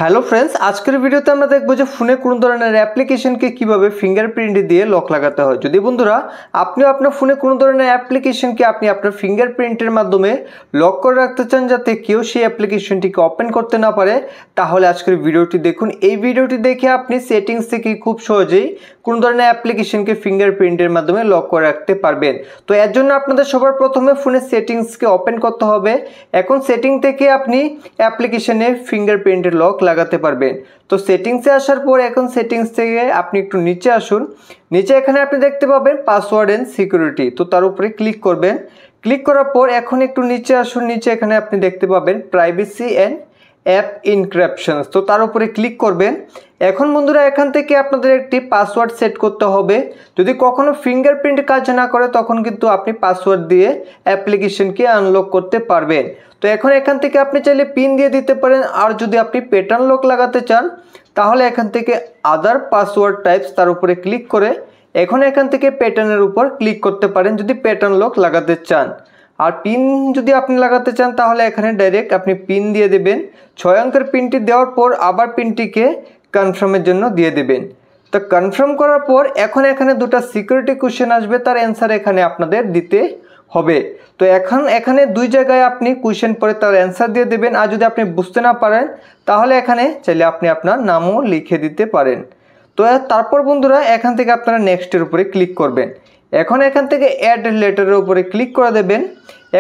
Hello friends, আজকের ভিডিওতে আমরা দেখবো যে ফোনে কোন ধরনের অ্যাপ্লিকেশনকে কিভাবে ফিঙ্গারপ্রিন্ট দিয়ে লক লাগাতে হয়। যদি বন্ধুরা আপনিও আপনার ফোনে কোন ধরনের অ্যাপ্লিকেশনকে আপনি আপনার ফিঙ্গারপ্রিন্টের মাধ্যমে লক করে রাখতে চান যাতে কেউ সেই অ্যাপ্লিকেশনটিকে ওপেন করতে না পারে, তাহলে আজকের ভিডিওটি দেখুন। এই ভিডিওটি দেখে আপনি সেটিংস থেকে খুব সহজেই কোন ধরনের অ্যাপ্লিকেশনকে ফিঙ্গারপ্রিন্টের মাধ্যমে লক করে রাখতে পারবেন। তো এর জন্য আপনাদের সবার প্রথমে ফোনের সেটিংসকে ওপেন করতে হবে। এখন সেটিং থেকে আপনি অ্যাপ্লিকেশনে ফিঙ্গারপ্রিন্টের লক লাগাতে পারবেন। তো সেটিংসে আসার পর এখন সেটিংস থেকে আপনি একটু নিচে আসুন। নিচে এখানে আপনি দেখতে পাবেন পাসওয়ার্ড এন্ড সিকিউরিটি, তো তার উপরে ক্লিক করবেন। ক্লিক করার পর এখন একটু নিচে আসুন। নিচে এখানে আপনি দেখতে পাবেন প্রাইভেসি এন্ড অ্যাপ ইনক্রিপশনস, তো তার উপরে ক্লিক করবেন। এখন বন্ধুরা এখান থেকে আপনাদের একটি পাসওয়ার্ড সেট করতে হবে। যদি কখনো ফিঙ্গারপ্রিন্ট কাজ না করে তখন কিন্তু আপনি পাসওয়ার্ড দিয়ে অ্যাপ্লিকেশনকে আনলক করতে পারবেন। তো এখন এখান থেকে আপনি চাইলে পিন দিয়ে দিতে পারেন, আর যদি আপনি প্যাটার্ন লক লাগাতে চান তাহলে এখান থেকে আদার পাসওয়ার্ড টাইপস তার উপরে ক্লিক করে এখন এখান থেকে প্যাটার্নের উপর ক্লিক করতে পারেন যদি প্যাটার্ন লক লাগাতে চান। আর পিন যদি আপনি লাগাতে চান তাহলে এখানে ডাইরেক্ট আপনি পিন দিয়ে দেবেন। 6 অঙ্কের পিনটি দেওয়ার পর আবার পিনটিকে কনফার্মের জন্য দিয়ে দেবেন। তো কনফার্ম করার পর এখন এখানে দুটো সিকিউরিটি কোশ্চেন আসবে, তার অ্যান্সার এখানে আপনাদের দিতে হবে। তো এখন এখানে দুই জায়গায় আপনি কোশ্চেন পরে তার অ্যান্সার দিয়ে দেবেন। আর যদি আপনি বুঝতে না পারেন তাহলে এখানে চাইলে আপনি আপনার নামও লিখে দিতে পারেন। তো তারপর বন্ধুরা এখান থেকে আপনারা নেক্সটের উপরে ক্লিক করবেন। এখন এখান থেকে অ্যাড লেটারের উপরে ক্লিক করে দেবেন।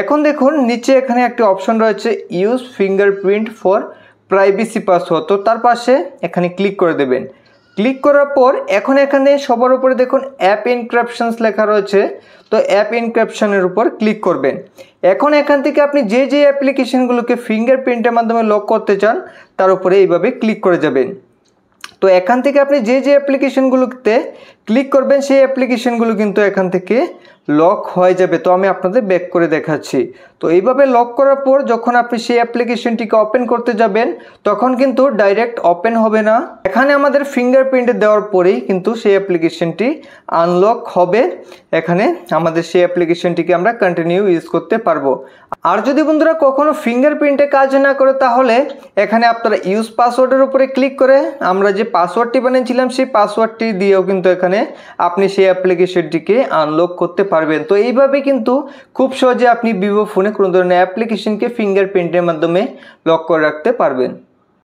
এখন দেখুন নিচে এখানে একটি অপশন রয়েছে use fingerprint for privacy password, তো তার পাশে এখানে ক্লিক করে দেবেন। ক্লিক করার পর এখন এখানে সবার উপরে দেখুন অ্যাপ ইনক্রিপশনস লেখা রয়েছে, তো অ্যাপ ইনক্রিপশনের উপর ক্লিক করবেন। এখন এখান থেকে আপনি যে যে অ্যাপ্লিকেশনগুলোকে ফিঙ্গারপ্রিন্টের মাধ্যমে লক করতে চান তার উপরে এইভাবে ক্লিক করে যাবেন। তো এখান থেকে আপনি যে যে অ্যাপ্লিকেশনগুলোতে ক্লিক করবেন সেই অ্যাপ্লিকেশনগুলো কিন্তু এখান থেকে লক হয়ে যাবে। তো আমি আপনাদের ব্যাক করে দেখাচ্ছি। তো এইভাবে লক করার পর যখন আপনি সেই অ্যাপ্লিকেশনটিকে ওপেন করতে যাবেন তখন কিন্তু ডাইরেক্ট ওপেন হবে না। এখানে আমাদের ফিঙ্গারপ্রিন্ট দেওয়ার পরেই কিন্তু সেই অ্যাপ্লিকেশনটি আনলক হবে। এখানে আমাদের সেই অ্যাপ্লিকেশনটিকে আমরা কন্টিনিউ ইউজ করতে পারবো। আর যদি বন্ধুরা কখনো ফিঙ্গারপ্রিন্টে কাজ না করে তাহলে এখানে আপনারা ইউজ পাসওয়ার্ডের উপরে ক্লিক করে আমরা যে পাসওয়ার্ডটি বানিয়েছিলাম সেই পাসওয়ার্ডটি দিয়েও কিন্তু এখানে আপনি সেই অ্যাপ্লিকেশনটিকে আনলক করতে পারবেন। তো এইভাবে কিন্তু খুব সহজে আপনি ভিভো ফোনে কোনো ধরনের অ্যাপ্লিকেশনকে ফিঙ্গারপ্রিন্টের মাধ্যমে লক করে রাখতে পারবেন।